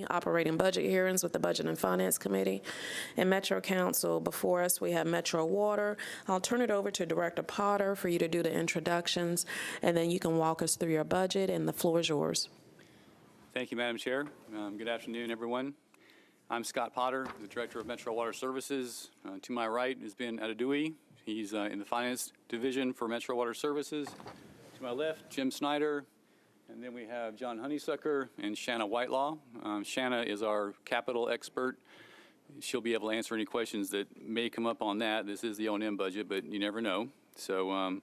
Operating budget hearings with the Budget and Finance Committee. And Metro Council, before us, we have Metro Water. I'll turn it over to Director Potter for you to do the introductions, and then you can walk us through your budget, and the floor is yours. Thank you, Madam Chair. Good afternoon, everyone. I'm Scott Potter, the Director of Metro Water Services. To my right is Ben Adedui. He's in the Finance Division for Metro Water Services. To my left, Jim Snyder. And then we have John Honeysucker and Shanna Whitelaw. Shanna is our capital expert. She'll be able to answer any questions that may come up on that. This is the O&M budget, but you never know. So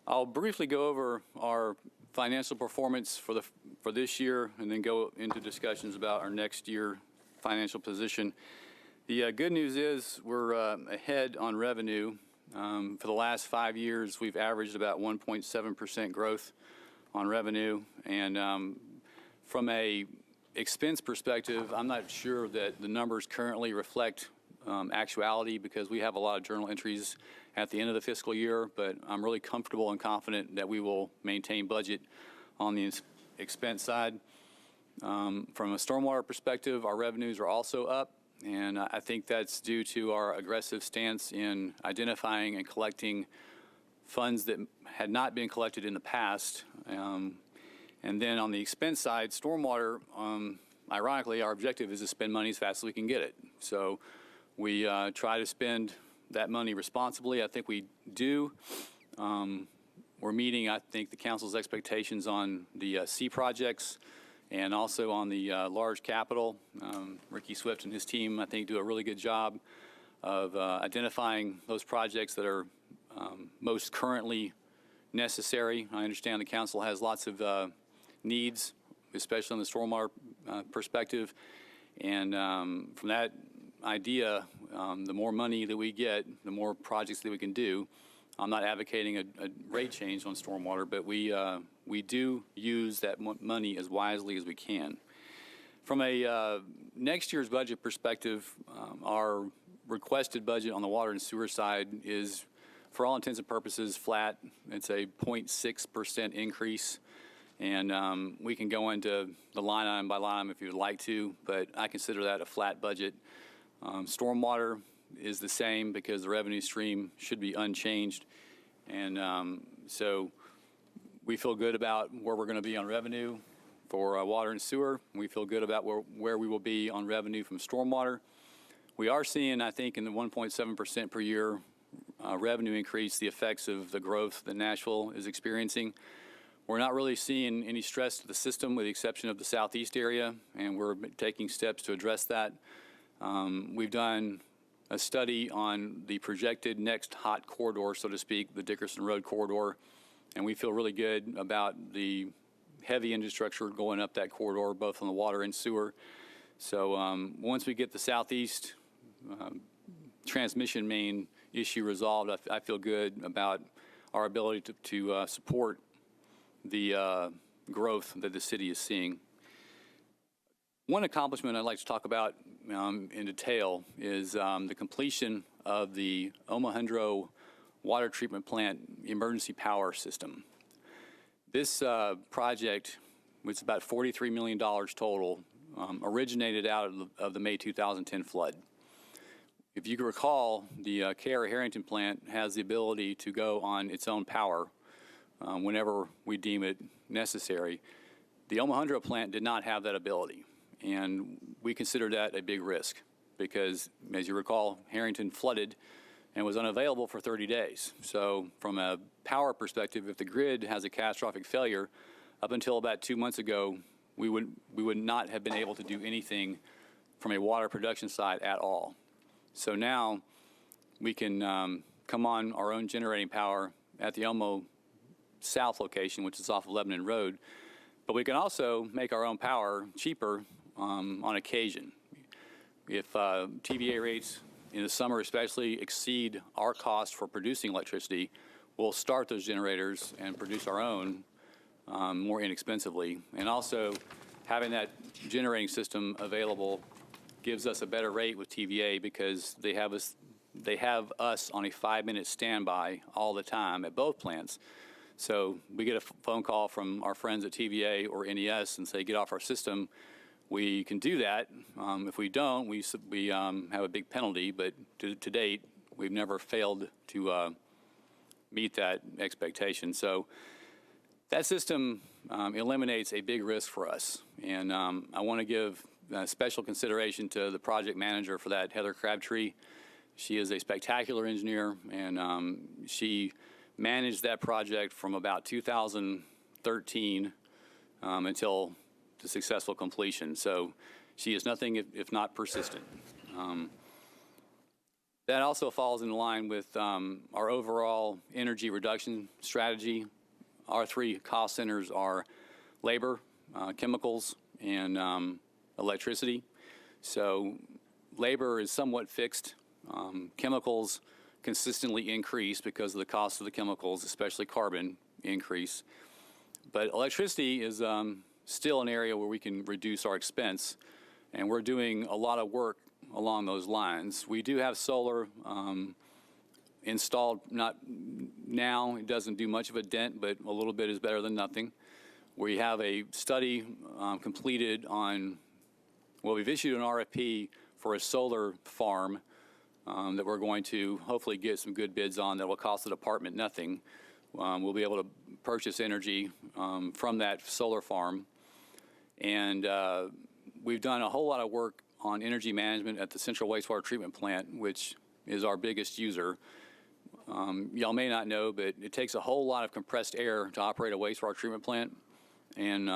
I'll briefly go over our financial performance for this year and then go into discussions about our next year financial position. The good news is we're ahead on revenue. For the last 5 years, we've averaged about 1.7% growth on revenue, and from a expense perspective, I'm not sure that the numbers currently reflect actuality because we have a lot of journal entries at the end of the fiscal year, but I'm really comfortable and confident that we will maintain budget on the expense side. From a stormwater perspective, our revenues are also up, and I think that's due to our aggressive stance in identifying and collecting funds that had not been collected in the past. And then on the expense side, stormwater, ironically, our objective is to spend money as fast as we can get it. So we try to spend that money responsibly. I think we do. We're meeting, I think, the council's expectations on the C projects and also on the large capital. Ricky Swift and his team, I think, do a really good job of identifying those projects that are most currently necessary. I understand the council has lots of needs, especially on the stormwater perspective. And from that idea, the more money that we get, the more projects that we can do. I'm not advocating a rate change on stormwater, but we do use that money as wisely as we can. From a next year's budget perspective, our requested budget on the water and sewer side is, for all intents and purposes, flat. It's a 0.6% increase, and we can go into the line item by line item if you would like to, but I consider that a flat budget. Stormwater is the same because the revenue stream should be unchanged, and so we feel good about where we're going to be on revenue for water and sewer. We feel good about where we will be on revenue from stormwater. We are seeing, I think, in the 1.7% per year revenue increase, the effects of the growth that Nashville is experiencing. We're not really seeing any stress to the system with the exception of the southeast area, and we're taking steps to address that. We've done a study on the projected next hot corridor, so to speak, the Dickerson Road corridor, and we feel really good about the heavy infrastructure going up that corridor, both on the water and sewer. So once we get the southeast transmission main issue resolved, I feel good about our ability to support the growth that the city is seeing. One accomplishment I'd like to talk about in detail is the completion of the Omohundro water treatment plant emergency power system. This project, which is about $43 million total, originated out of the May 2010 flood. If you can recall, the K.R. Harrington plant has the ability to go on its own power whenever we deem it necessary. The Omohundro plant did not have that ability, and we consider that a big risk because, as you recall, Harrington flooded and was unavailable for 30 days. So from a power perspective, if the grid has a catastrophic failure, up until about 2 months ago, we would not have been able to do anything from a water production side at all. So now we can come on our own generating power at the Elmo South location, which is off of Lebanon Road, but we can also make our own power cheaper on occasion. If TVA rates in the summer especially exceed our cost for producing electricity, we'll start those generators and produce our own more inexpensively. And also having that generating system available gives us a better rate with TVA because they have us on a 5-minute standby all the time at both plants. So we get a phone call from our friends at TVA or NES and say, get off our system. We can do that. If we don't, we have a big penalty, but to date, we've never failed to meet that expectation. So that system eliminates a big risk for us. And I want to give special consideration to the project manager for that, Heather Crabtree. She is a spectacular engineer, and she managed that project from about 2013 until the successful completion. So she is nothing if not persistent. That also falls in line with our overall energy reduction strategy. Our three cost centers are labor, chemicals, and electricity. So labor is somewhat fixed. Chemicals consistently increase because of the cost of the chemicals, especially carbon increase. But electricity is still an area where we can reduce our expense, and we're doing a lot of work along those lines. We do have solar installed, not now, it doesn't do much of a dent, but a little bit is better than nothing. We have a study completed on, well, we've issued an RFP for a solar farm that we're going to hopefully get some good bids on that will cost the department nothing. We'll be able to purchase energy from that solar farm. And we've done a whole lot of work on energy management at the Central Wastewater Treatment Plant, which is our biggest user. Y'all may not know, but it takes a whole lot of compressed air to operate a wastewater treatment plant. And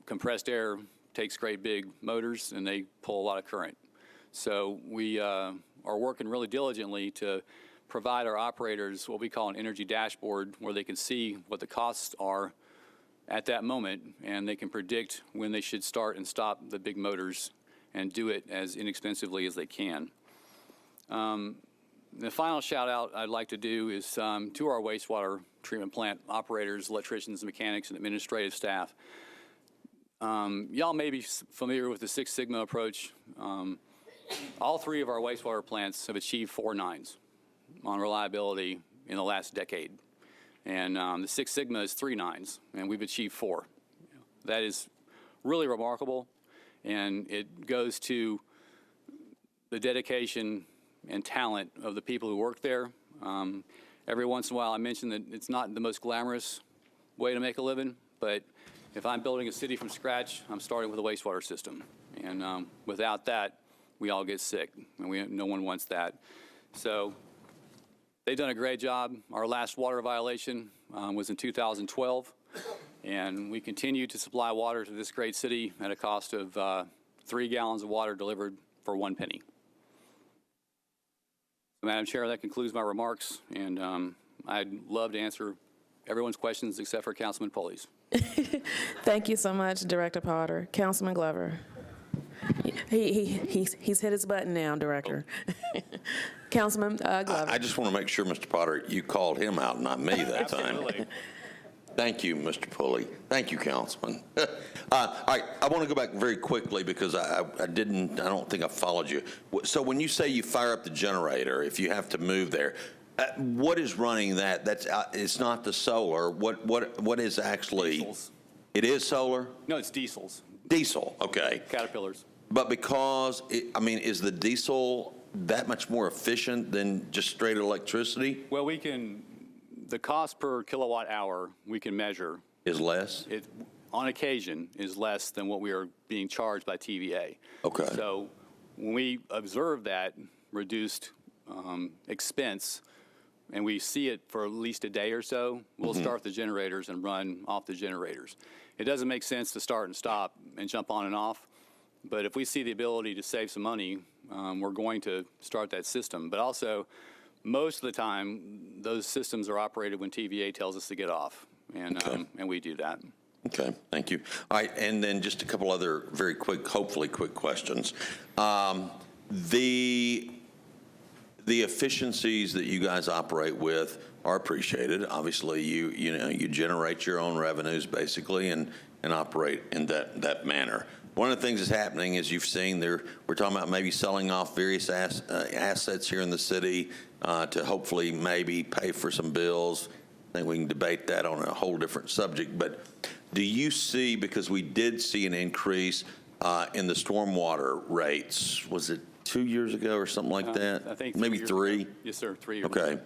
compressed air takes great big motors, and they pull a lot of current. So we are working really diligently to provide our operators what we call an energy dashboard, where they can see what the costs are at that moment, and they can predict when they should start and stop the big motors and do it as inexpensively as they can. The final shout out I'd like to do is to our wastewater treatment plant operators, electricians, mechanics, and administrative staff. Y'all may be familiar with the Six Sigma approach. All three of our wastewater plants have achieved 4 nines on reliability in the last decade. And the Six Sigma is 3 nines, and we've achieved 4. That is really remarkable, and it goes to the dedication and talent of the people who work there. Every once in a while I mention that it's not the most glamorous way to make a living, but if I'm building a city from scratch, I'm starting with a wastewater system. And without that, we all get sick, and no one wants that. So they've done a great job. Our last water violation was in 2012, and we continue to supply water to this great city at a cost of 3 gallons of water delivered for 1 penny. Madam Chair, that concludes my remarks, and I'd love to answer everyone's questions except for Councilman Pulley's. Thank you so much, Director Potter. Councilman Glover. He's hit his button now, Director. Councilman Glover. I just want to make sure, Mr. Potter, you called him out, not me that time. Absolutely. Thank you, Mr. Pulley. Thank you, Councilman. All right, I want to go back very quickly because I don't think I followed you. So when you say you fire up the generator, if you have to move there, what is running that? It's not the solar. What is actually? Diesels. It is solar? No, it's diesels. Diesel, okay. Caterpillars. But because, is the diesel that much more efficient than just straight electricity? Well, the cost per kilowatt hour we can measure. Is less? It, on occasion, is less than what we are being charged by TVA. Okay. So when we observe that reduced expense, and we see it for at least a day or so, we'll start the generators and run off the generators. It doesn't make sense to start and stop and jump on and off, but if we see the ability to save some money, we're going to start that system. But also, most of the time, those systems are operated when TVA tells us to get off, and we do that. Okay, thank you. All right, and then just a couple other very quick, hopefully quick questions. The efficiencies that you guys operate with are appreciated. Obviously, you generate your own revenues basically and operate in that manner. One of the things that's happening is you've seen we're talking about maybe selling off various assets here in the city to hopefully maybe pay for some bills. I think we can debate that on a whole different subject, but do you see, because we did see an increase in the stormwater rates. Was it 2 years ago or something like that? I think maybe 3. Ago. Yes, sir, 3 years. Okay.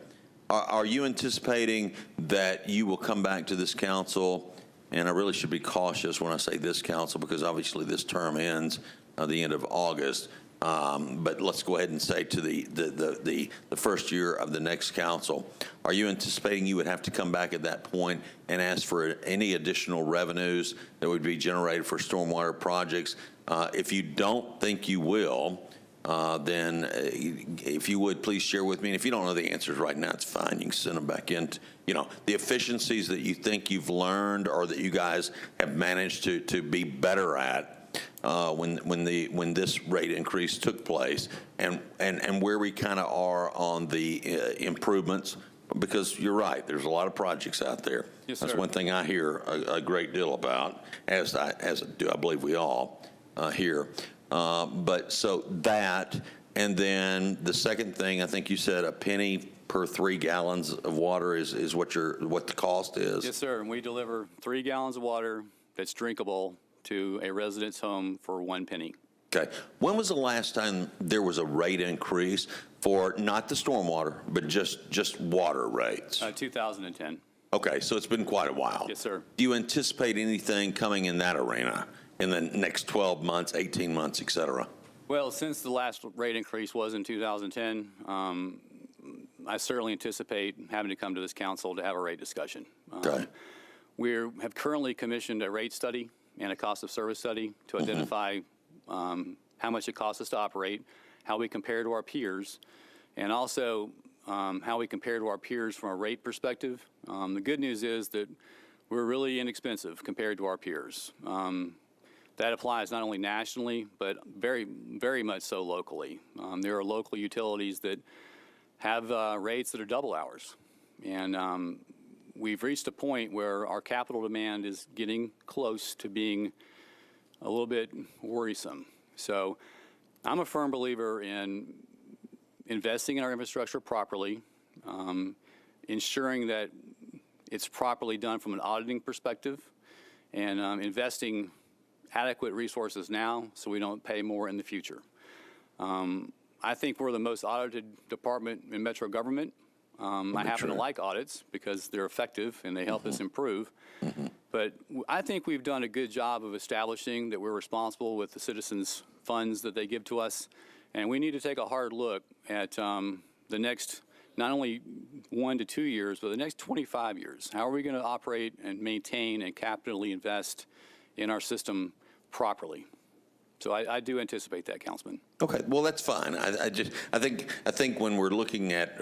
Are you anticipating that you will come back to this council? And I really should be cautious when I say this council because obviously this term ends the end of August. But let's go ahead and say to the first year of the next council. Are you anticipating you would have to come back at that point and ask for any additional revenues that would be generated for stormwater projects? If you don't think you will, then if you would, please share with me. And if you don't know the answers right now, it's fine. You can send them back in. The efficiencies that you think you've learned or that you guys have managed to be better at when this rate increase took place, and where we kind of are on the improvements. Because you're right, there's a lot of projects out there. Yes, That's sir. one thing I hear a great deal about, as do I believe we all here. But so that, and then the second thing, I think you said a penny per 3 gallons of water is what the cost is. Yes, sir. And we deliver 3 gallons of water that's drinkable to a resident's home for 1 penny. Okay. When was the last time there was a rate increase for not the stormwater, but just water rates? 2010. Okay, so it's been quite a while. Yes, sir. Do you anticipate anything coming in that arena in the next 12 months, 18 months, et cetera? Well, since the last rate increase was in 2010, I certainly anticipate having to come to this council to have a rate discussion. Okay. We have currently commissioned a rate study and a cost of service study to identify how much it costs us to operate, how we compare to our peers, and also how we compare to our peers from a rate perspective. The good news is that we're really inexpensive compared to our peers. That applies not only nationally, but very, very much so locally. There are local utilities that have rates that are double ours. And we've reached a point where our capital demand is getting close to being a little bit worrisome. So I'm a firm believer in investing in our infrastructure properly, ensuring that it's properly done from an auditing perspective, and investing adequate resources now so we don't pay more in the future. I think we're the most audited department in metro government. I happen to like audits because they're effective and they help us improve. But I think we've done a good job of establishing that we're responsible with the citizens' funds that they give to us. And we need to take a hard look at the next, not only 1 to 2 years, but the next 25 years. How are we going to operate and maintain and capitally invest in our system properly? So I do anticipate that, Councilman. Okay, well, that's fine. I think when we're looking at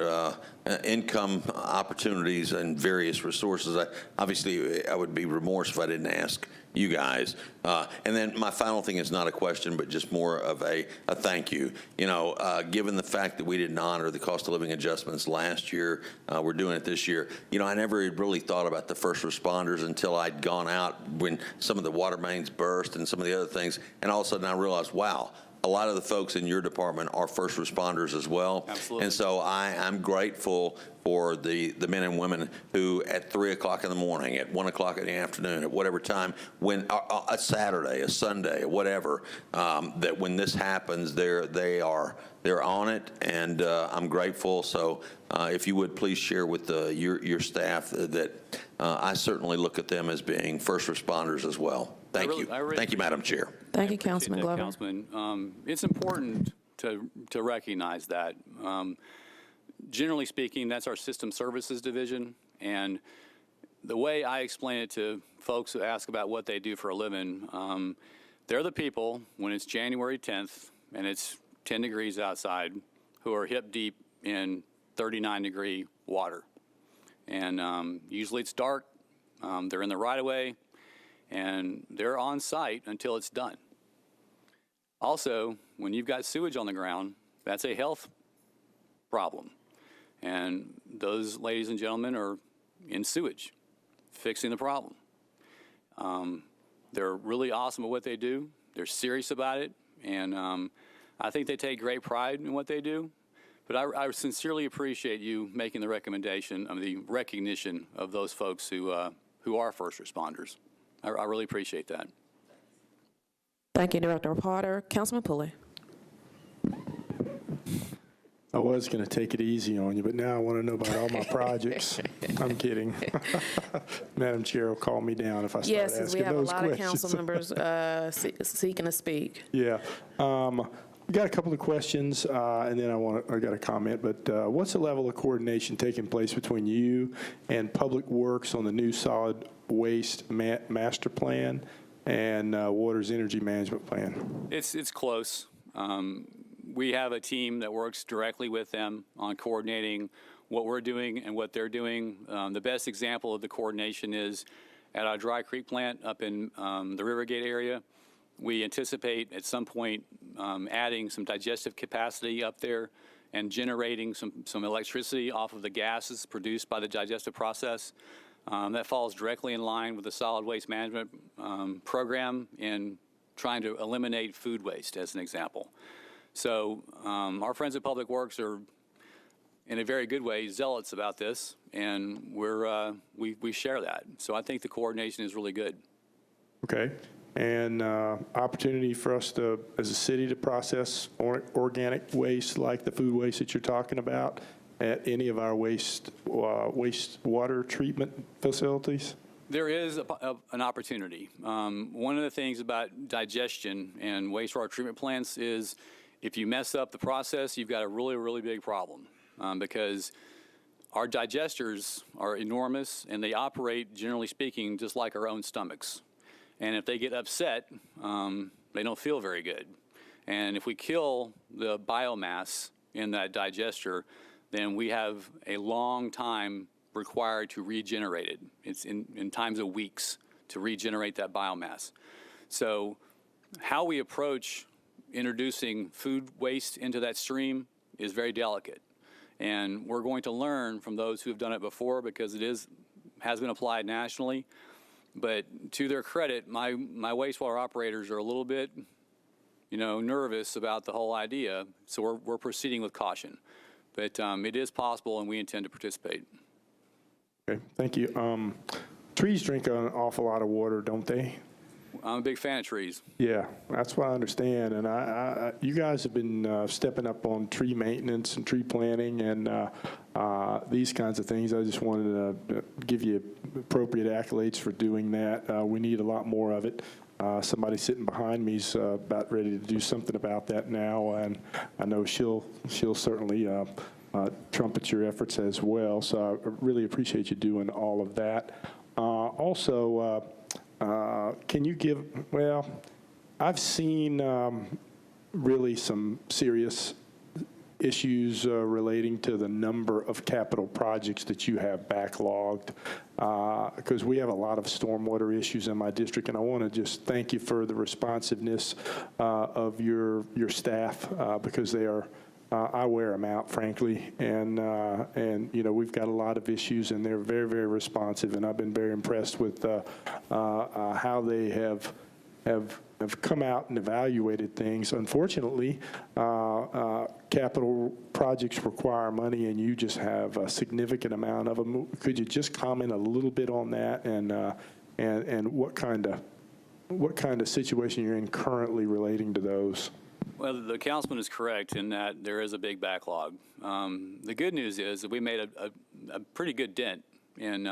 income opportunities and various resources, obviously I would be remorse if I didn't ask you guys. And then my final thing is not a question, but just more of a thank you. Given the fact that we didn't honor the cost of living adjustments last year, we're doing it this year. I never really thought about the first responders until I'd gone out when some of the water mains burst and some of the other things, and all of a sudden I realized, wow, a lot of the folks in your department are first responders as well. Absolutely. And so I'm grateful for the men and women who at 3 o'clock in the morning, at 1 o'clock in the afternoon, at whatever time, when a Saturday, a Sunday, whatever, that when this happens, they're on it, and I'm grateful. So if you would please share with your staff that I certainly look at them as being first responders as well. Thank you. Thank you, Madam Chair. Thank you, Councilman Glover. Councilman. It's important to recognize that. Generally speaking, that's our System Services Division, and the way I explain it to folks who ask about what they do for a living, they're the people, when it's January 10th and it's 10 degrees outside, who are hip deep in 39-degree water. And usually it's dark, they're in the right-of-way, and they're on site until it's done. Also, when you've got sewage on the ground, that's a health problem. And those ladies and gentlemen are in sewage, fixing the problem. They're really awesome at what they do. They're serious about it. And I think they take great pride in what they do. But I sincerely appreciate you making the recommendation of the recognition of those folks who are first responders. I really appreciate that. Thank you, Director Potter. Councilman Pulley. I was going to take it easy on you, but now I want to know about all my projects. I'm kidding. Madam Chair will call me down if I start Yes, asking as we have a those lot questions. of council members seeking to speak. Yeah. Got a couple of questions, and then I got a comment. But what's the level of coordination taking place between you and Public Works on the new solid waste master plan and Water's energy management plan? It's close. We have a team that works directly with them on coordinating what we're doing and what they're doing. The best example of the coordination is at our Dry Creek plant up in the Rivergate area. We anticipate at some point adding some digestive capacity up there and generating some electricity off of the gases produced by the digestive process. That falls directly in line with the solid waste management program in trying to eliminate food waste, as an example. So our friends at Public Works are, in a very good way, zealots about this, and we share that. So I think the coordination is really good. Okay. And opportunity for us to, as a city, to process organic waste like the food waste that you're talking about at any of our wastewater treatment facilities? There is an opportunity. One of the things about digestion and wastewater treatment plants is if you mess up the process, you've got a really, really big problem because our digesters are enormous and they operate, generally speaking, just like our own stomachs. And if they get upset, they don't feel very good. And if we kill the biomass in that digester, then we have a long time required to regenerate it. It's in times of weeks to regenerate that biomass. So how we approach introducing food waste into that stream is very delicate. And we're going to learn from those who have done it before because it has been applied nationally. But to their credit, my wastewater operators are a little bit, nervous about the whole idea. So we're proceeding with caution. But it is possible, and we intend to participate. Okay, thank you. Trees drink an awful lot of water, don't they? I'm a big fan of trees. Yeah, that's what I understand. And you guys have been stepping up on tree maintenance and tree planting and these kinds of things. I just wanted to give you appropriate accolades for doing that. We need a lot more of it. Somebody sitting behind me is about ready to do something about that now, and I know she'll certainly trumpet your efforts as well. So I really appreciate you doing all of that. Also, can you give, I've seen really some serious issues relating to the number of capital projects that you have backlogged, because we have a lot of stormwater issues in my district, and I want to just thank you for the responsiveness of your staff, because they are, I wear them out, frankly, and we've got a lot of issues, and they're very, very responsive, and I've been very impressed with how they have come out and evaluated things. Unfortunately, capital projects require money, and you just have a significant amount of them. Could you just comment a little bit on that, and what kind of situation you're in currently relating to those? Well, the councilman is correct in that there is a big backlog. The good news is that we made a pretty good dent in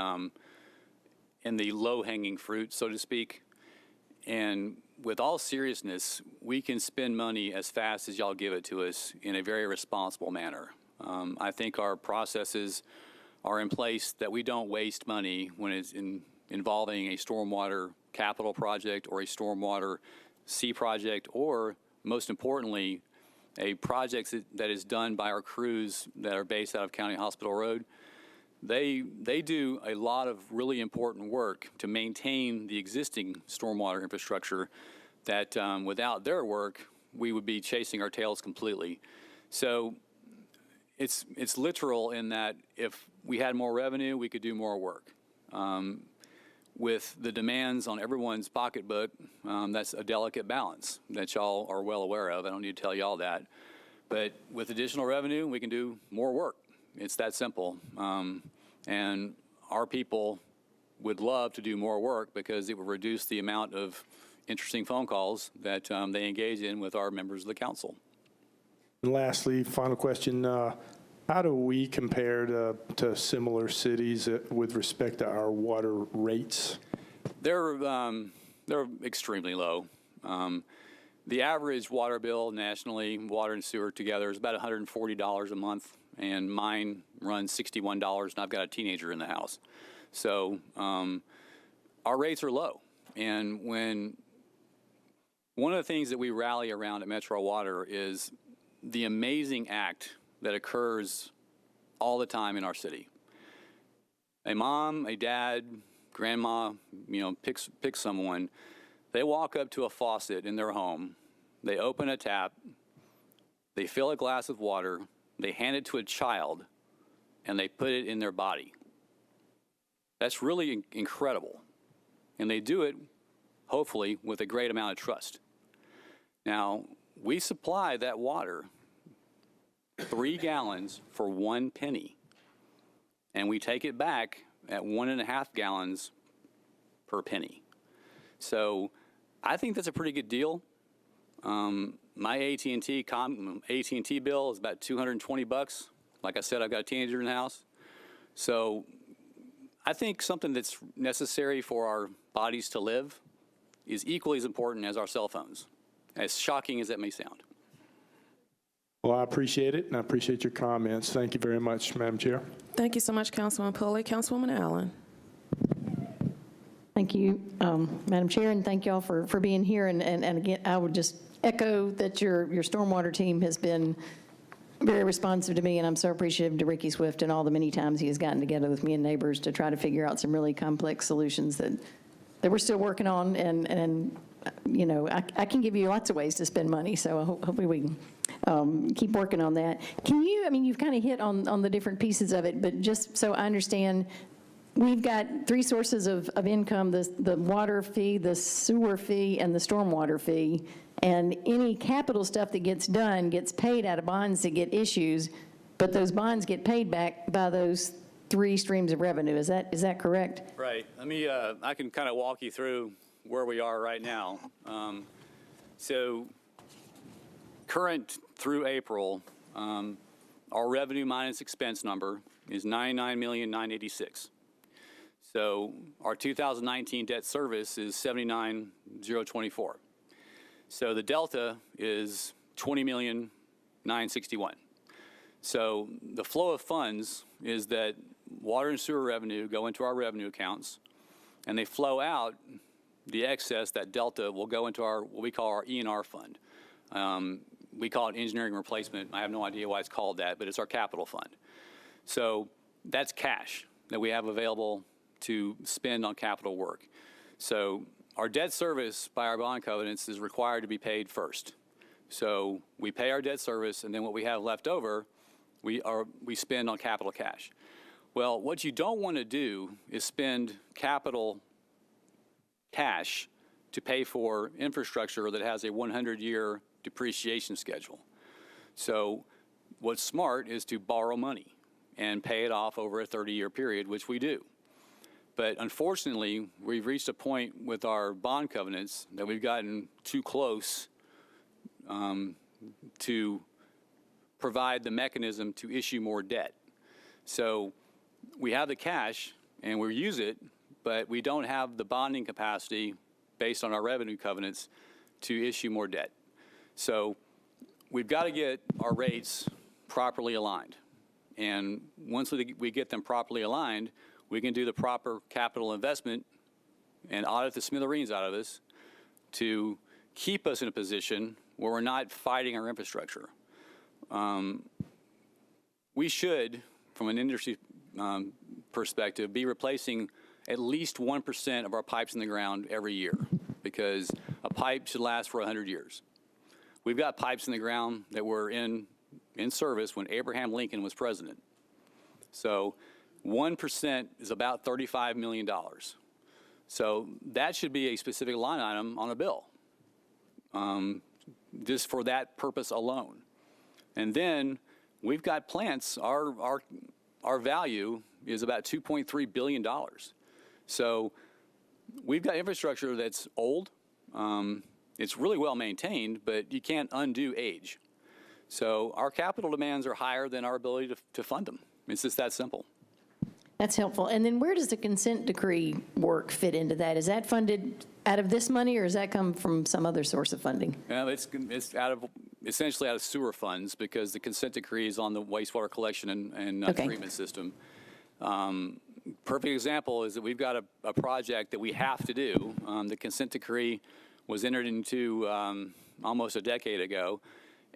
the low-hanging fruit, so to speak. And with all seriousness, we can spend money as fast as y'all give it to us in a very responsible manner. I think our processes are in place that we don't waste money when it's involving a stormwater capital project or a stormwater C project, or most importantly, a project that is done by our crews that are based out of County Hospital Road. They do a lot of really important work to maintain the existing stormwater infrastructure that without their work, we would be chasing our tails completely. So it's literal in that if we had more revenue, we could do more work. With the demands on everyone's pocketbook, that's a delicate balance that y'all are well aware of. I don't need to tell y'all that. But with additional revenue, we can do more work. It's that simple. And our people would love to do more work because it would reduce the amount of interesting phone calls that they engage in with our members of the council. And lastly, final question, how do we compare to similar cities with respect to our water rates? They're extremely low. The average water bill nationally, water and sewer together, is about $140 a month, and mine runs $61, and I've got a teenager in the house. So our rates are low. And one of the things that we rally around at Metro Water is the amazing act that occurs all the time in our city. A mom, a dad, grandma, pick someone. They walk up to a faucet in their home, they open a tap, they fill a glass of water, they hand it to a child, and they put it in their body. That's really incredible. And they do it, hopefully, with a great amount of trust. Now, we supply that water 3 gallons for 1 penny, and we take it back at 1.5 gallons per penny. So I think that's a pretty good deal. My AT&T bill is about $220. Like I said, I've got a teenager in the house. So I think something that's necessary for our bodies to live is equally as important as our cell phones, as shocking as that may sound. Well, I appreciate it, and I appreciate your comments. Thank you very much, Madam Chair. Thank you so much, Councilman Pulley. Councilwoman Allen. Thank you, Madam Chair, and thank you all for being here. And again, I would just echo that your stormwater team has been very responsive to me, and I'm so appreciative to Ricky Swift and all the many times he has gotten together with me and neighbors to try to figure out some really complex solutions that we're still working on. And I can give you lots of ways to spend money, so hopefully we can keep working on that. You've kind of hit on the different pieces of it, but just so I understand, we've got 3 sources of income: the water fee, the sewer fee, and the stormwater fee. And any capital stuff that gets done gets paid out of bonds that get issued, but those bonds get paid back by those 3 streams of revenue. Is that correct? Right. I can kind of walk you through where we are right now. So current through April, our revenue minus expense number is $99,986,000. So our 2019 debt service is $79,024. So the delta is $20,961,000. So the flow of funds is that water and sewer revenue go into our revenue accounts, and they flow out. The excess, that delta, will go into what we call our E&R fund. We call it engineering replacement. I have no idea why it's called that, but it's our capital fund. So that's cash that we have available to spend on capital work. So our debt service by our bond covenants is required to be paid first. So we pay our debt service, and then what we have left over, we spend on capital cash. Well, what you don't want to do is spend capital cash to pay for infrastructure that has a 100-year depreciation schedule. So what's smart is to borrow money and pay it off over a 30-year period, which we do. But unfortunately, we've reached a point with our bond covenants that we've gotten too close to provide the mechanism to issue more debt. So we have the cash and we use it, but we don't have the bonding capacity based on our revenue covenants to issue more debt. So we've got to get our rates properly aligned. And once we get them properly aligned, we can do the proper capital investment and audit the smithereens out of us to keep us in a position where we're not fighting our infrastructure. We should, from an industry perspective, be replacing at least 1% of our pipes in the ground every year, because a pipe should last for 100 years. We've got pipes in the ground that were in service when Abraham Lincoln was president. So 1% is about $35 million. So that should be a specific line item on a bill, just for that purpose alone. And then we've got plants. Our value is about $2.3 billion. So we've got infrastructure that's old. It's really well maintained, but you can't undo age. So our capital demands are higher than our ability to fund them. It's just that simple. That's helpful. And then where does the consent decree work fit into that? Is that funded out of this money, or does that come from some other source of funding? Yeah, it's essentially out of sewer funds, because the consent decree is on the wastewater collection and Okay. treatment system. Perfect example is that we've got a project that we have to do. The consent decree was entered into almost a decade ago,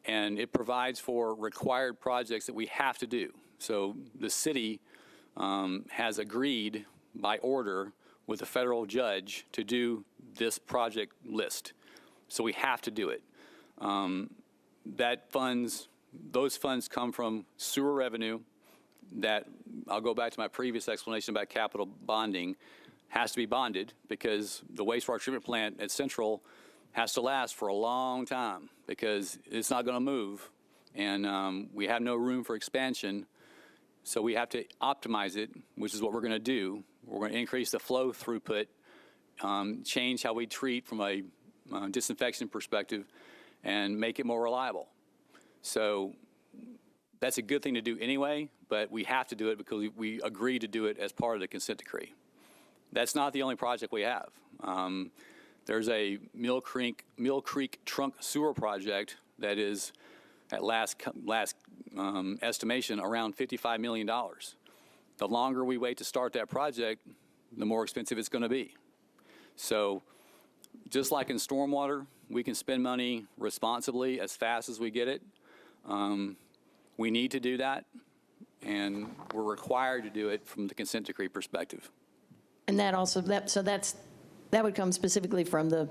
and it provides for required projects that we have to do. So the city has agreed by order with a federal judge to do this project list. So we have to do it. Those funds come from sewer revenue that, I'll go back to my previous explanation about capital bonding, has to be bonded because the wastewater treatment plant at Central has to last for a long time because it's not going to move, and we have no room for expansion. So we have to optimize it, which is what we're going to do. We're going to increase the flow throughput, change how we treat from a disinfection perspective, and make it more reliable. So that's a good thing to do anyway, but we have to do it because we agreed to do it as part of the consent decree. That's not the only project we have. There's a Mill Creek trunk sewer project that is, at last estimation, around $55 million. The longer we wait to start that project, the more expensive it's going to be. So just like in stormwater, we can spend money responsibly as fast as we get it. We need to do that, and we're required to do it from the consent decree perspective. And that also, that would come specifically from the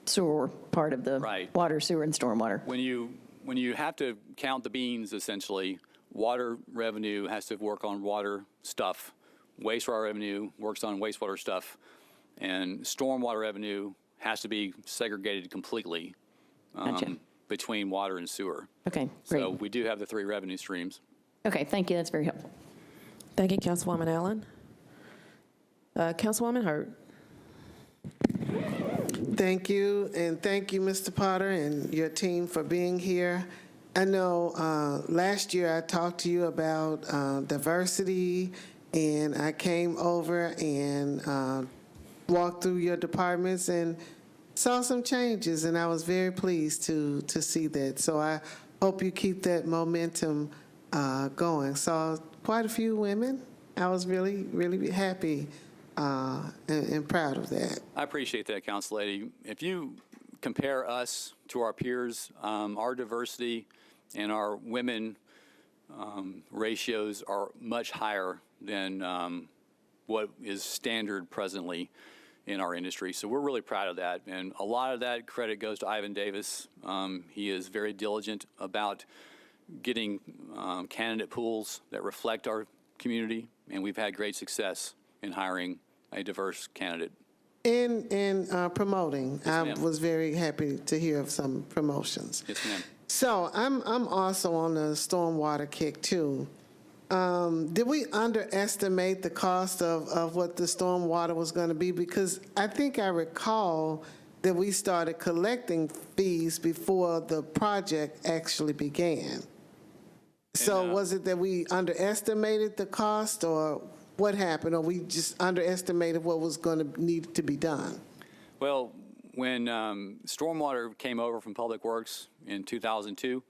sewer part of the Right. water, sewer, and stormwater. When you have to count the beans, essentially, water revenue has to work on water stuff. Wastewater revenue works on wastewater stuff. And stormwater revenue has to be segregated completely Gotcha. between water and sewer. Okay, great. So we do have the 3 revenue streams. Okay, thank you. That's very helpful. Thank you, Councilwoman Allen. Councilwoman Hurd. Thank you, and thank you, Mr. Potter, and your team for being here. I know last year I talked to you about diversity, and I came over and walked through your departments and saw some changes, and I was very pleased to see that. So I hope you keep that momentum going. Saw quite a few women. I was really, really happy and proud of that. I appreciate that, Council Lady. If you compare us to our peers, our diversity and our women ratios are much higher than what is standard presently in our industry. So we're really proud of that. And a lot of that credit goes to Ivan Davis. He is very diligent about getting candidate pools that reflect our community, and we've had great success in hiring a diverse candidate. And promoting. Yes, I ma'am. was very happy to hear of some promotions. Yes, ma'am. So I'm also on the stormwater kick too. Did we underestimate the cost of what the stormwater was going to be? Because I think I recall that we started collecting fees before the project actually began. So was it that we underestimated the cost, or what happened, or we just underestimated what was going to need to be done? Well, when stormwater came over from Public Works in 2002,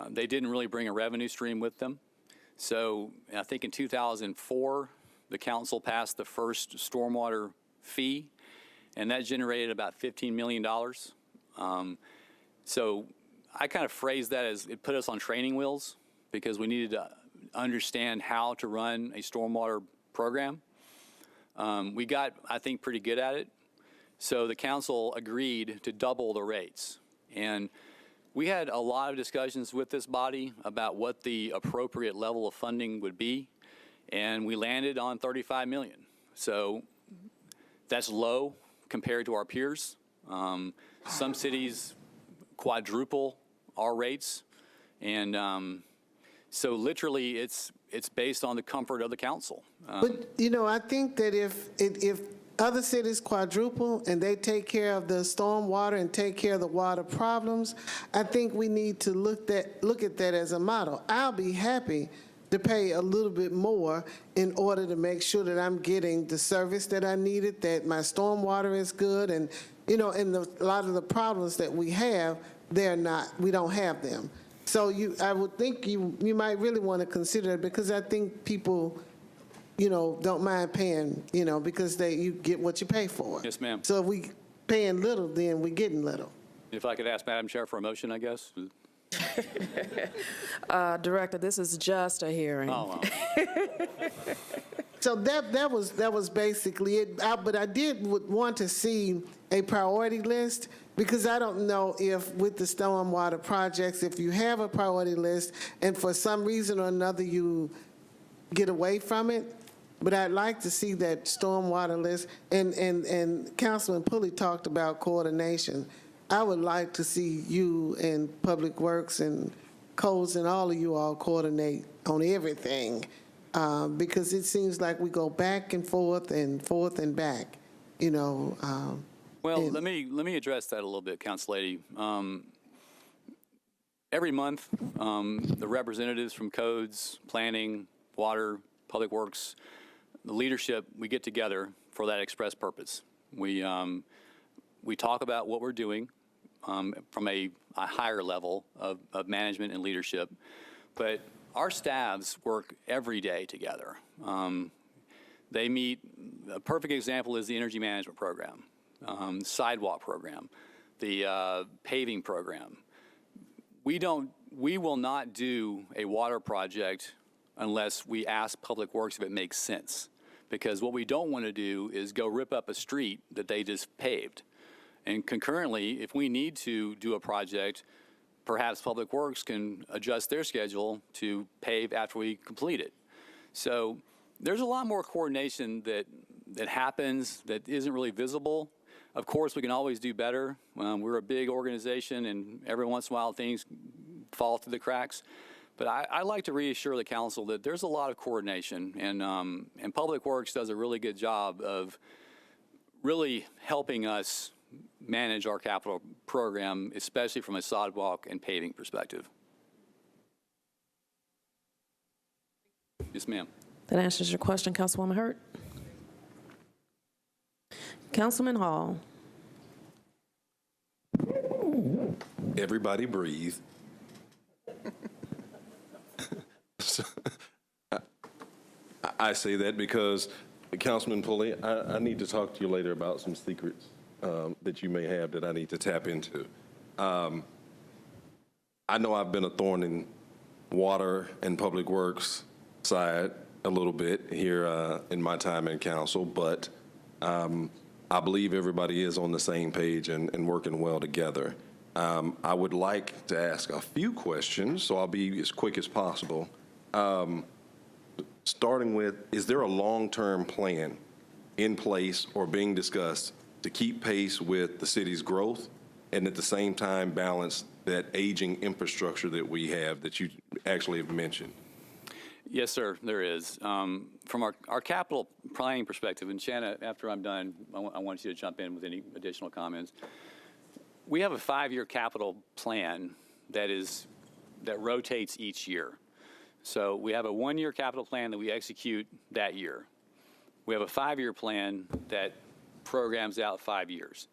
they didn't really bring a revenue stream with them. So I think in 2004, the council passed the first stormwater fee, and that generated about $15 million. So I kind of phrased that as it put us on training wheels because we needed to understand how to run a stormwater program. We got, I think, pretty good at it. So the council agreed to double the rates. And we had a lot of discussions with this body about what the appropriate level of funding would be, and we landed on $35 million. So that's low compared to our peers. Some cities quadruple our rates, and so literally it's it's based on the comfort of the council. But, you know, I think that if other cities quadruple and they take care of the stormwater and take care of the water problems, I think we need to look at that as a model. I'll be happy to pay a little bit more in order to make sure that I'm getting the service that I needed, that my stormwater is good, and, you know, and a lot of the problems that we have, we don't have them. So I would think you might really want to consider it, because I think people, you know, don't mind paying, you know, because you get what you pay for. Yes, ma'am. So if we paying little, then we getting little. If I could ask Madam Chair for a motion, I guess? Director, this is just a hearing. Oh, well. So that was basically it. But I would want to see a priority list, because I don't know if with the stormwater projects, if you have a priority list and for some reason or another you get away from it, but I'd like to see that stormwater list. And Councilman Pulley talked about coordination. I would like to see you and Public Works and Codes and all of you all coordinate on everything, because it seems like we go back and forth and back, you know. Well, let me address that a little bit, Council Lady. Every month, the representatives from Codes, Planning, Water, Public Works, the leadership, we get together for that express purpose. We talk about what we're doing from a higher level of management and leadership, but our staffs work every day together. They meet. A perfect example is the energy management program, sidewalk program, the paving program. We will not do a water project unless we ask Public Works if it makes sense, because what we don't want to do is go rip up a street that they just paved. And concurrently, if we need to do a project, perhaps Public Works can adjust their schedule to pave after we complete it. So there's a lot more coordination that happens that isn't really visible. Of course, we can always do better. We're a big organization, and every once in a while things fall through the cracks. But I like to reassure the council that there's a lot of coordination, and Public Works does a really good job of really helping us manage our capital program, especially from a sidewalk and paving perspective. Yes, ma'am. That answers your question, Councilwoman Hurt. Councilman Hall. Everybody breathe. I say that because, Councilman Pulley, I need to talk to you later about some secrets that you may have that I need to tap into. I know I've been a thorn in water and Public Works side a little bit here in my time in council, but I believe everybody is on the same page and working well together. I would like to ask a few questions, so I'll be as quick as possible. Starting with, is there a long-term plan in place or being discussed to keep pace with the city's growth and at the same time balance that aging infrastructure that we have that you actually have mentioned? Yes, sir, there is. From our capital planning perspective, and Shanna, after I'm done, I want you to jump in with any additional comments. We have a 5-year capital plan that rotates each year. So we have a 1-year capital plan that we execute that year. We have a 5-year plan that programs out 5 years.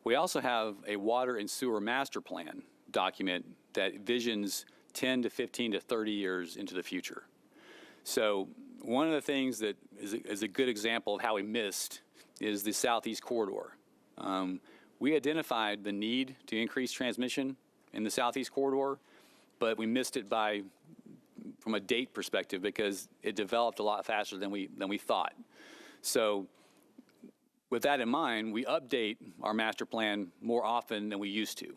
We also have a water and sewer master plan document that visions 10 to 15 to 30 years into the future. So one of the things that is a good example of how we missed is the Southeast Corridor. We identified the need to increase transmission in the Southeast Corridor, but we missed it from a date perspective because it developed a lot faster than we thought. So with that in mind, we update our master plan more often than we used to.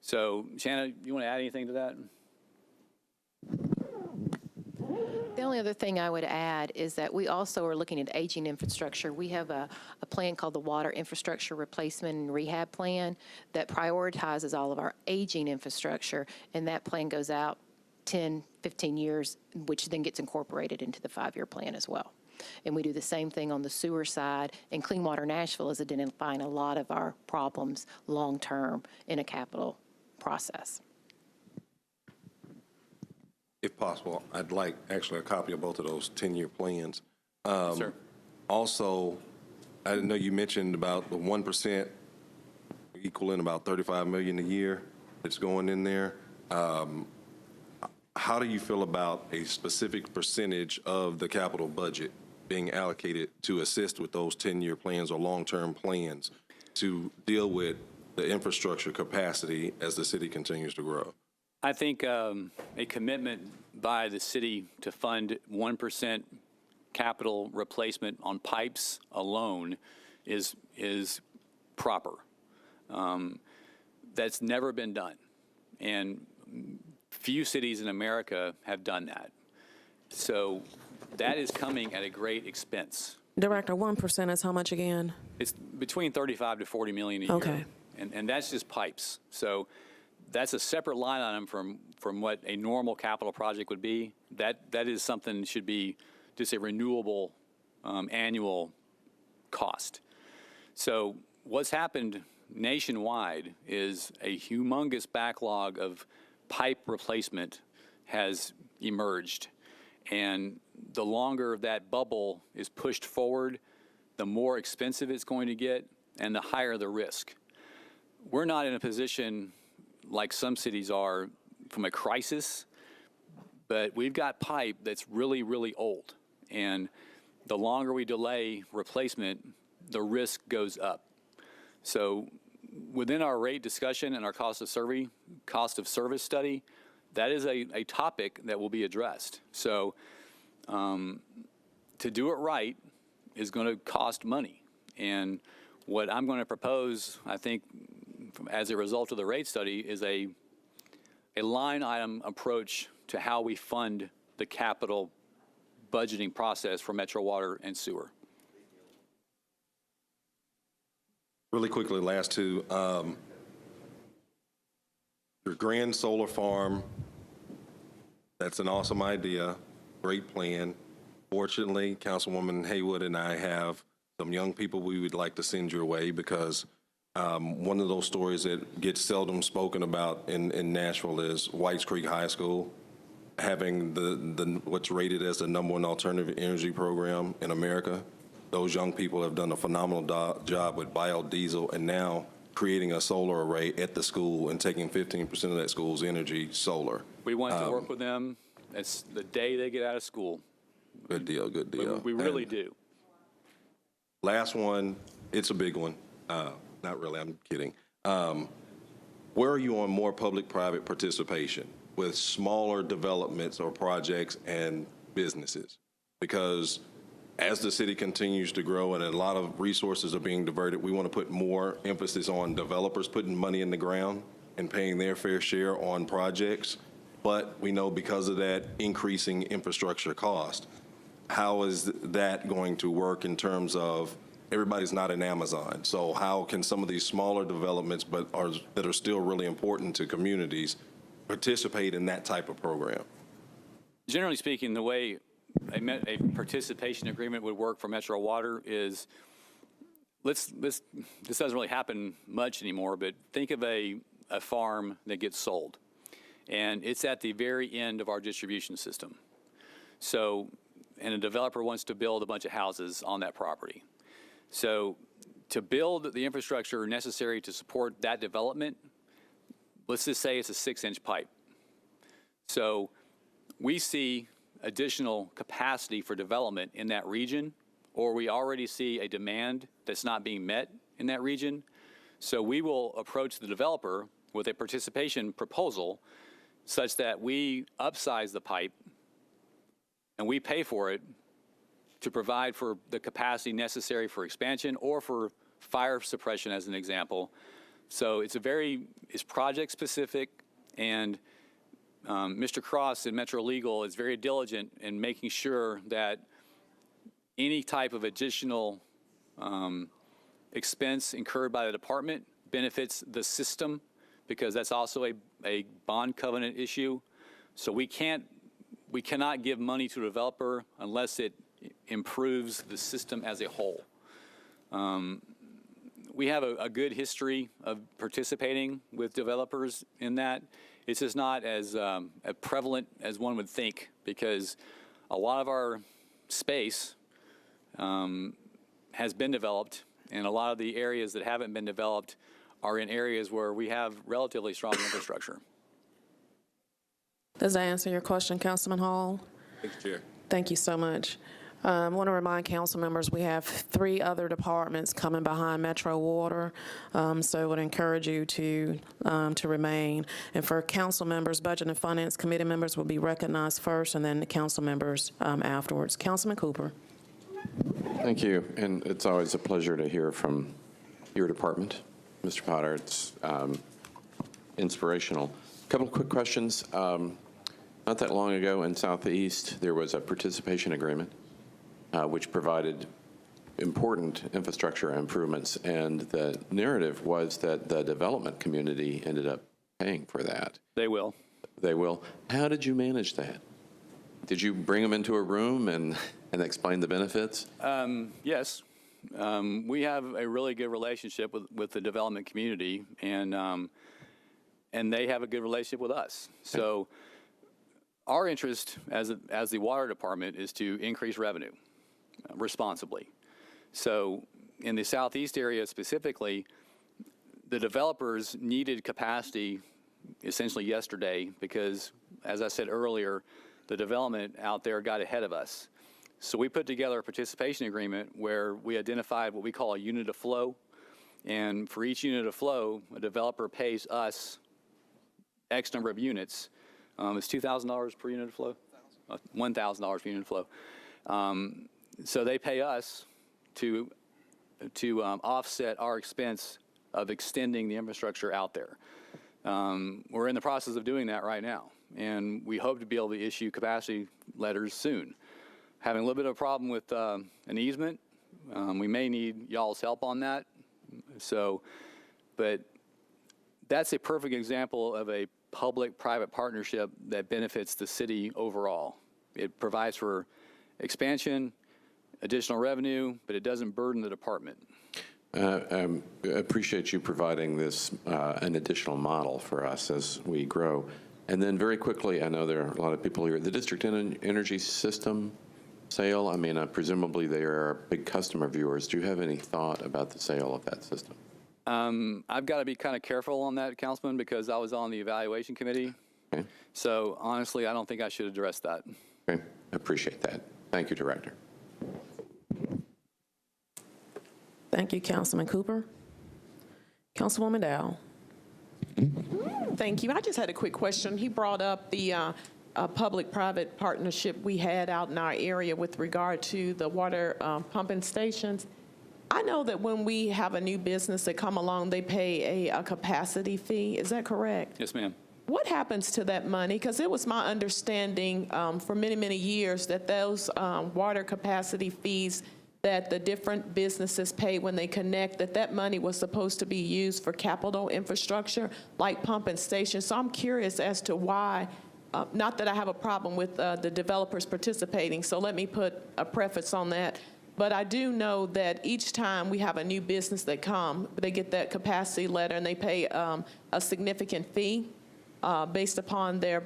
So Shanna, you want to add anything to that? The only other thing I would add is that we also are looking at aging infrastructure. We have a plan called the Water Infrastructure Replacement and Rehab Plan that prioritizes all of our aging infrastructure, and that plan goes out 10, 15 years, which then gets incorporated into the 5-year plan as well. And we do the same thing on the sewer side, and Clean Water Nashville is identifying a lot of our problems long-term in a capital process. If possible, I'd like actually a copy of both of those 10-year plans. Sir. Also, I know you mentioned about the 1% equaling about $35 million a year that's going in there. How do you feel about a specific percentage of the capital budget being allocated to assist with those 10-year plans or long-term plans to deal with the infrastructure capacity as the city continues to grow? I think a commitment by the city to fund 1% capital replacement on pipes alone is proper. That's never been done, and few cities in America have done that. So that is coming at a great expense. Director, 1% is how much again? It's between 35 to 40 million a year. Okay. And that's just pipes. So that's a separate line item from what a normal capital project would be. That is something that should be just a renewable annual cost. So what's happened nationwide is a humongous backlog of pipe replacement has emerged. And the longer that bubble is pushed forward, the more expensive it's going to get and the higher the risk. We're not in a position like some cities are from a crisis, but we've got pipe that's really, really old. And the longer we delay replacement, the risk goes up. So within our rate discussion and our cost of service study, that is a topic that will be addressed. So to do it right is going to cost money. And what I'm going to propose, I think, as a result of the rate study, is a line item approach to how we fund the capital budgeting process for Metro Water and Sewer. Really quickly, last two. Your grand solar farm, that's an awesome idea, great plan. Fortunately, Councilwoman Haywood and I have some young people we would like to send your way because one of those stories that gets seldom spoken about in Nashville is Whites Creek High School having the what's rated as the #1 alternative energy program in America. Those young people have done a phenomenal job with biodiesel and now creating a solar array at the school and taking 15% of that school's energy solar. We want to work with them. It's the day they get out of school. Good deal, good deal. We really do. Last one, it's a big one. Not really, I'm kidding. Where are you on more public-private participation with smaller developments or projects and businesses? Because as the city continues to grow and a lot of resources are being diverted, we want to put more emphasis on developers putting money in the ground and paying their fair share on projects. But we know because of that increasing infrastructure cost, how is that going to work in terms of everybody's not in Amazon? So how can some of these smaller developments that are still really important to communities participate in that type of program? Generally speaking, the way a participation agreement would work for Metro Water is, this doesn't really happen much anymore, but think of a farm that gets sold, and it's at the very end of our distribution system. So, and a developer wants to build a bunch of houses on that property. So to build the infrastructure necessary to support that development, let's just say it's a 6-inch pipe. So we see additional capacity for development in that region, or we already see a demand that's not being met in that region. So we will approach the developer with a participation proposal such that we upsize the pipe and we pay for it to provide for the capacity necessary for expansion or for fire suppression, as an example. So it's project specific, and Mr. Cross in Metro Legal is very diligent in making sure that any type of additional expense incurred by the department benefits the system, because that's also a bond covenant issue. So we cannot give money to a developer unless it improves the system as a whole. We have a good history of participating with developers in that. It's just not as prevalent as one would think, because a lot of our space has been developed, and a lot of the areas that haven't been developed are in areas where we have relatively strong infrastructure. Does that answer your question, Councilman Hall? Thank you, Chair. Thank you so much. I want to remind council members we have 3 other departments coming behind Metro Water, so I would encourage you to remain. And for council members, Budget and Finance Committee members will be recognized first, and then the council members afterwards. Councilman Cooper. Thank you, and it's always a pleasure to hear from your department, Mr. Potter. It's inspirational. A couple of quick questions. Not that long ago in Southeast, there was a participation agreement which provided important infrastructure improvements, and the narrative was that the development community ended up paying for that. They will. They will. How did you manage that? Did you bring them into a room and explain the benefits? Yes. We have a really good relationship with the development community, and they have a good relationship with us. So our interest as the water department is to increase revenue responsibly. So in the Southeast area specifically, the developers needed capacity essentially yesterday because, as I said earlier, the development out there got ahead of us. So we put together a participation agreement where we identified what we call a unit of flow. And for each unit of flow, a developer pays us X number of units. It's $2,000 per unit of flow? $1,000 per unit of flow. So they pay us to offset our expense of extending the infrastructure out there. We're in the process of doing that right now, and we hope to be able to issue capacity letters soon. Having a little bit of a problem with an easement. We may need y'all's help on that. So, but that's a perfect example of a public-private partnership that benefits the city overall. It provides for expansion, additional revenue, but it doesn't burden the department. I appreciate you providing this, an additional model for us as we grow. And then very quickly, I know there are a lot of people here, the district energy system sale, I mean, presumably they are big customer of yours. Do you have any thought about the sale of that system? I've got to be kind of careful on that, Councilman, because I was on the evaluation committee. Okay. So honestly, I don't think I should address that. Okay, I appreciate that. Thank you, Director. Thank you, Councilman Cooper. Councilwoman Dow. Thank you. I just had a quick question. He brought up the public-private partnership we had out in our area with regard to the water pumping stations. I know that when we have a new business that come along, they pay a capacity fee. Is that correct? Yes, ma'am. What happens to that money? Because it was my understanding for many, many years that those water capacity fees that the different businesses pay when they connect, that money was supposed to be used for capital infrastructure, like pumping stations. So I'm curious as to why, not that I have a problem with the developers participating, so let me put a preface on that. But I do know that each time we have a new business that come, they get that capacity letter and they pay a significant fee based upon their,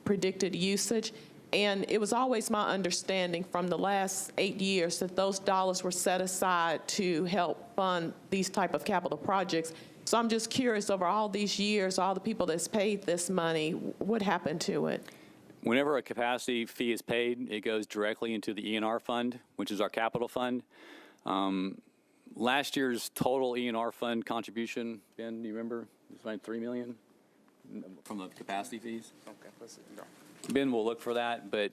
predicted usage. And it was always my understanding from the last 8 years that those dollars were set aside to help fund these type of capital projects. So I'm just curious, over all these years, all the people that's paid this money, what happened to it? Whenever a capacity fee is paid, it goes directly into the E&R fund, which is our capital fund. Last year's total E&R fund contribution, Ben, do you remember? It was like $3 million from the capacity fees. Okay, let's see. Ben will look for that, but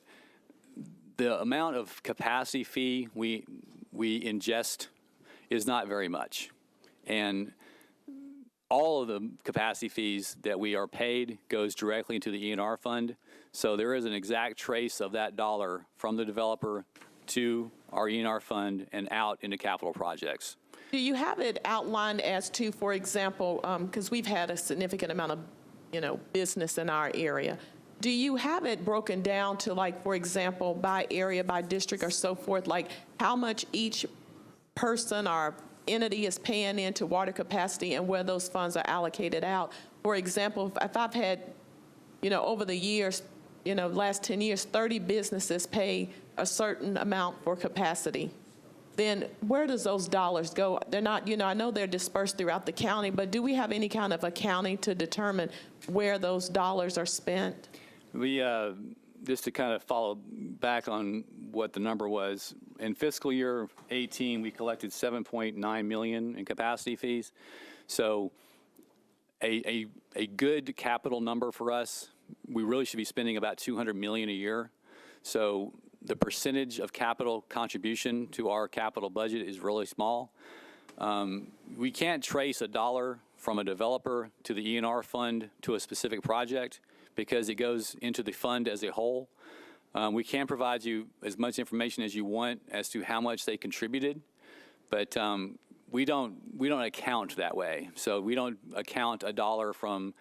the amount of capacity fee we ingest is not very much. And all of the capacity fees that we are paid goes directly into the E&R fund. So there is an exact trace of that dollar from the developer to our E&R fund and out into capital projects. Do you have it outlined as to, for example, because we've had a significant amount of, business in our area. do you have it broken down to, like, for example, by area, by district, or so forth, like how much each person or entity is paying into water capacity and where those funds are allocated out? For example, if I've had, over the years, last 10 years, 30 businesses pay a certain amount for capacity, then where does those dollars go? They're not, I know they're dispersed throughout the county, but do we have any kind of accounting to determine where those dollars are spent? We, just to kind of follow back on what the number was, in fiscal year 18, we collected $7.9 million in capacity fees. So a good capital number for us, we really should be spending about $200 million a year. So the percentage of capital contribution to our capital budget is really small. We can't trace a dollar from a developer to the E&R fund to a specific project because it goes into the fund as a whole. We can provide you as much information as you want as to how much they contributed, but we don't account that way. So we don't account a dollar from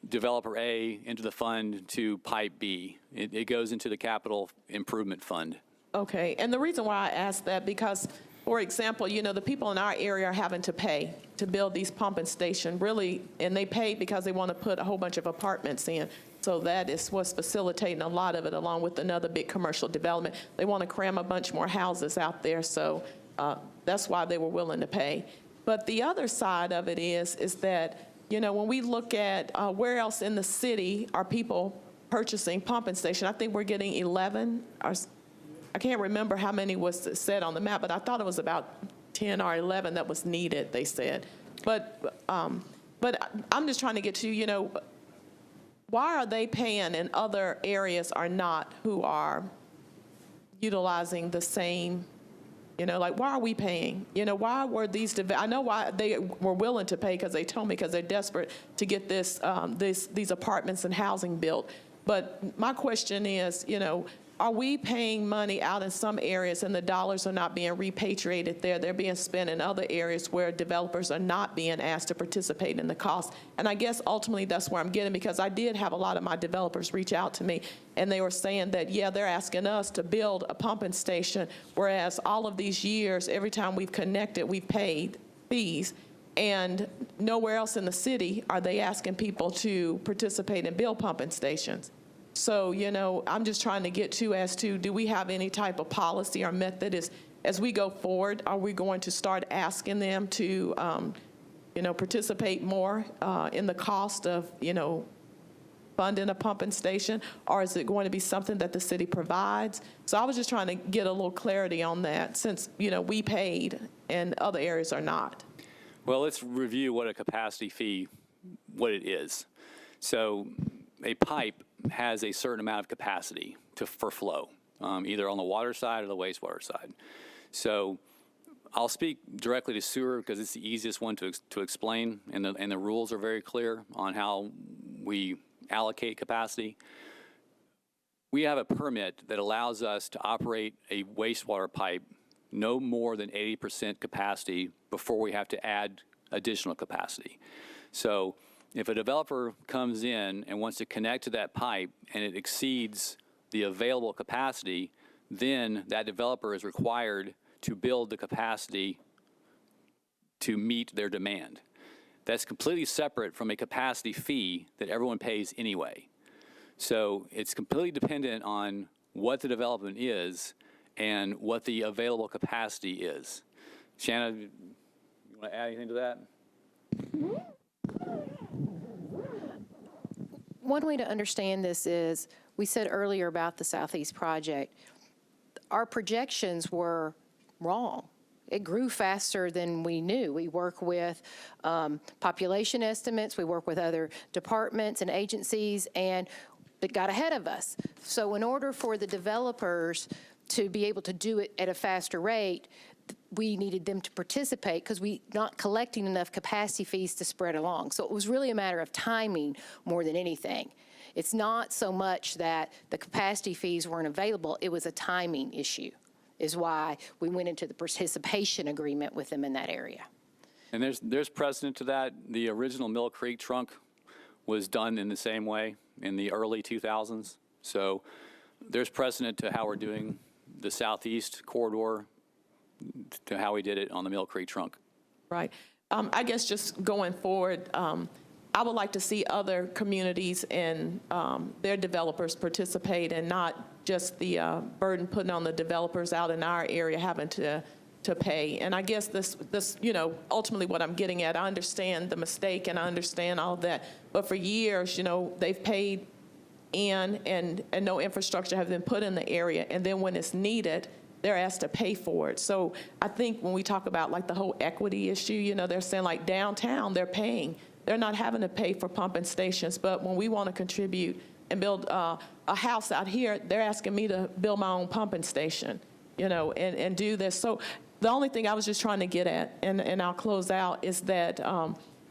developer A into the fund to pipe B. It goes into the capital improvement fund. Okay, and the reason why I asked that, because, for example, the people in our area are having to pay to build these pumping stations, really, and they pay because they want to put a whole bunch of apartments in. So that is what's facilitating a lot of it, along with another big commercial development. They want to cram a bunch more houses out there, so that's why they were willing to pay. But the other side of it is that, when we look at where else in the city are people purchasing pumping stations, I think we're getting 11. I can't remember how many was said on the map, but I thought it was about 10 or 11 that was needed, they said. But I'm just trying to get to, why are they paying and other areas are not, who are utilizing the same, like, why are we paying? Why were these, I know why they were willing to pay, because they told me, because they're desperate to get these apartments and housing built. But my question is, are we paying money out in some areas and the dollars are not being repatriated there? They're being spent in other areas where developers are not being asked to participate in the cost. And I guess ultimately that's where I'm getting, because I did have a lot of my developers reach out to me, and they were saying that, yeah, they're asking us to build a pumping station, whereas all of these years, every time we've connected, we've paid fees. And nowhere else in the city are they asking people to participate and build pumping stations. So, I'm just trying to get to, do we have any type of policy or method as we go forward? Are we going to start asking them to, participate more in the cost of, funding a pumping station? Or is it going to be something that the city provides? So I was just trying to get a little clarity on that, since, we paid and other areas are not. Well, let's review what a capacity fee, what it is. So a pipe has a certain amount of capacity for flow, either on the water side or the wastewater side. So I'll speak directly to sewer because it's the easiest one to explain, and the rules are very clear on how we allocate capacity. We have a permit that allows us to operate a wastewater pipe no more than 80% capacity before we have to add additional capacity. So if a developer comes in and wants to connect to that pipe and it exceeds the available capacity, then that developer is required to build the capacity to meet their demand. That's completely separate from a capacity fee that everyone pays anyway. So it's completely dependent on what the development is and what the available capacity is. Shanna, you want to add anything to that? One way to understand this is, we said earlier about the Southeast project, our projections were wrong. It grew faster than we knew. We work with population estimates, we work with other departments and agencies, and it got ahead of us. So in order for the developers to be able to do it at a faster rate, we needed them to participate because we're not collecting enough capacity fees to spread along. So it was really a matter of timing more than anything. It's not so much that the capacity fees weren't available, it was a timing issue, is why we went into the participation agreement with them in that area. And there's precedent to that. The original Mill Creek trunk was done in the same way. in the early 2000s. So there's precedent to how we're doing the southeast corridor to how we did it on the Mill Creek trunk. Right. I guess just going forward, I would like to see other communities and their developers participate, and not just the burden putting on the developers out in our area having to pay. And I guess this, ultimately what I'm getting at, I understand the mistake and I understand all of that, but for years, they've paid in and no infrastructure has been put in the area, and then when it's needed, they're asked to pay for it. So I think when we talk about like the whole equity issue, they're saying like downtown, they're paying. They're not having to pay for pumping stations, but when we want to contribute and build a house out here, they're asking me to build my own pumping station, and do this. So the only thing I was just trying to get at, and I'll close out, is that,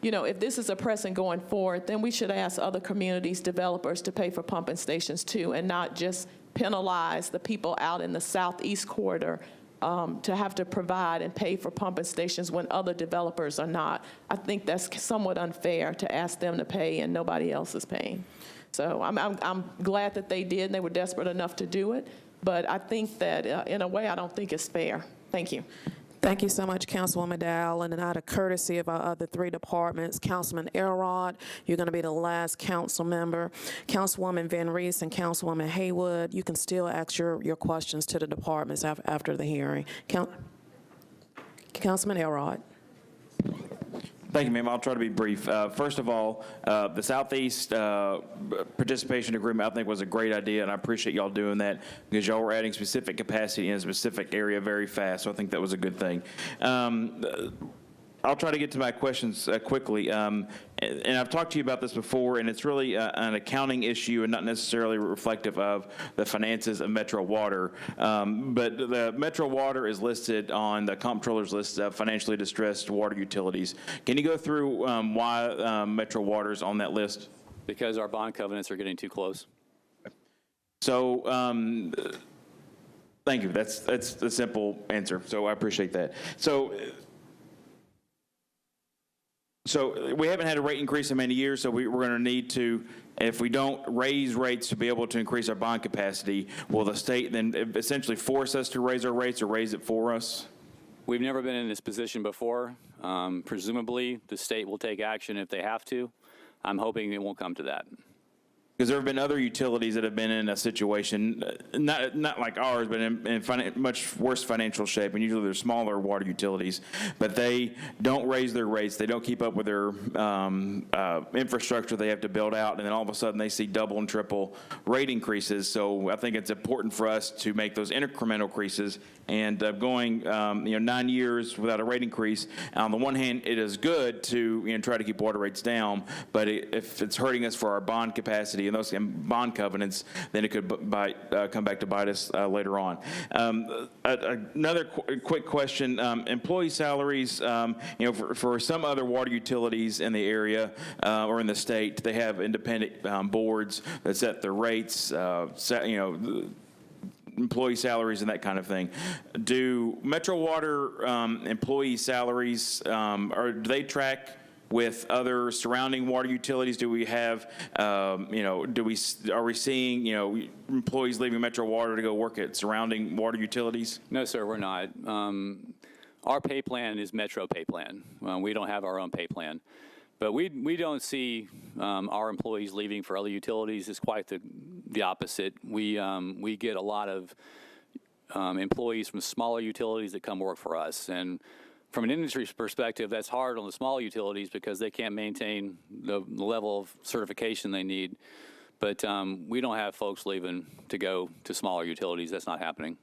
if this is a precedent going forward, then we should ask other communities, developers, to pay for pumping stations too, and not just penalize the people out in the southeast corridor to have to provide and pay for pumping stations when other developers are not. I think that's somewhat unfair to ask them to pay and nobody else is paying. So I'm glad that they did and they were desperate enough to do it, but I think that in a way I don't think it's fair. Thank you. Thank you so much, Councilwoman Dow. And out of courtesy of our other three departments, Councilman Elrod, you're going to be the last council member. Councilwoman Van Reese and Councilwoman Haywood, you can still ask your questions to the departments after the hearing. Councilman Elrod. Thank you, ma'am. I'll try to be brief. First of all, the Southeast participation agreement, I think, was a great idea, and I appreciate y'all doing that because y'all were adding specific capacity in a specific area very fast, so I think that was a good thing. I'll try to get to my questions quickly. And I've talked to you about this before, and it's really an accounting issue and not necessarily reflective of the finances of Metro Water. But the Metro Water is listed on the comptroller's list of financially distressed water utilities. Can you go through why Metro Water is on that list? Because our bond covenants are getting too close. So, thank you. That's the simple answer. So I appreciate that. So we haven't had a rate increase in many years, so we're going to need to, if we don't raise rates to be able to increase our bond capacity, will the state then essentially force us to raise our rates or raise it for us? We've never been in this position before. Presumably, the state will take action if they have to. I'm hoping it won't come to that. Because there have been other utilities that have been in a situation, not like ours, but in much worse financial shape, and usually they're smaller water utilities, but they don't raise their rates, they don't keep up with their infrastructure they have to build out, and then all of a sudden they see double and triple rate increases. So I think it's important for us to make those incremental increases, and going 9 years without a rate increase, on the one hand, it is good to try to keep water rates down, but if it's hurting us for our bond capacity and those bond covenants, then it could come back to bite us later on. Another quick question: employee salaries. For some other water utilities in the area or in the state, they have independent boards that set their rates. Employee salaries and that kind of thing. Do Metro Water employee salaries, or do they track with other surrounding water utilities? Do we have, are we seeing, employees leaving Metro Water to go work at surrounding water utilities? No, sir, we're not. Our pay plan is Metro pay plan. We don't have our own pay plan. But we don't see our employees leaving for other utilities. It's quite the opposite. We get a lot of employees from smaller utilities that come work for us. And from an industry perspective, that's hard on the small utilities because they can't maintain the level of certification they need. But we don't have folks leaving to go to smaller utilities. That's not happening.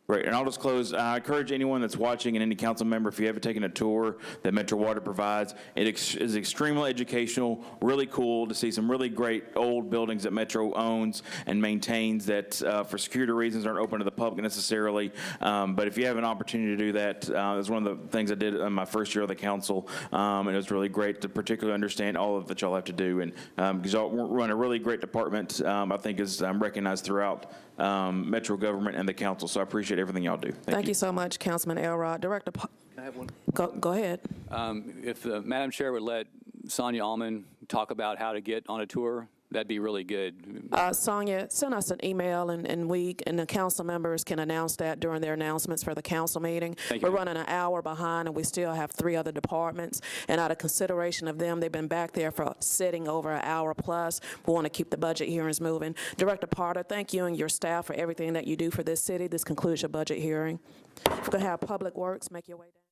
Right, and I'll just close. I encourage anyone that's watching and any council member, if you haven't taken a tour that Metro Water provides, it is extremely educational, really cool to see some really great old buildings that Metro owns and maintains that for security reasons aren't open to the public necessarily. But if you have an opportunity to do that, it was one of the things I did in my first year of the council, and it was really great to particularly understand all of that y'all have to do. And because y'all run a really great department, I think is recognized throughout Metro government and the council. So I appreciate everything y'all do. Thank you so much, Councilman Elrod. Director, Can I have one? Go ahead. If Madam Chair would let Sonia Allman talk about how to get on a tour, that'd be really good. Sonia, send us an email, and the council members can announce that during their announcements for the council meeting. Thank you. We're running an hour behind, and we still have 3 other departments. And out of consideration of them, they've been back there for sitting over an hour plus. We want to keep the budget hearings moving. Director Potter, thank you and your staff for everything that you do for this city. This concludes your budget hearing. If we're going to have Public Works, make your way down.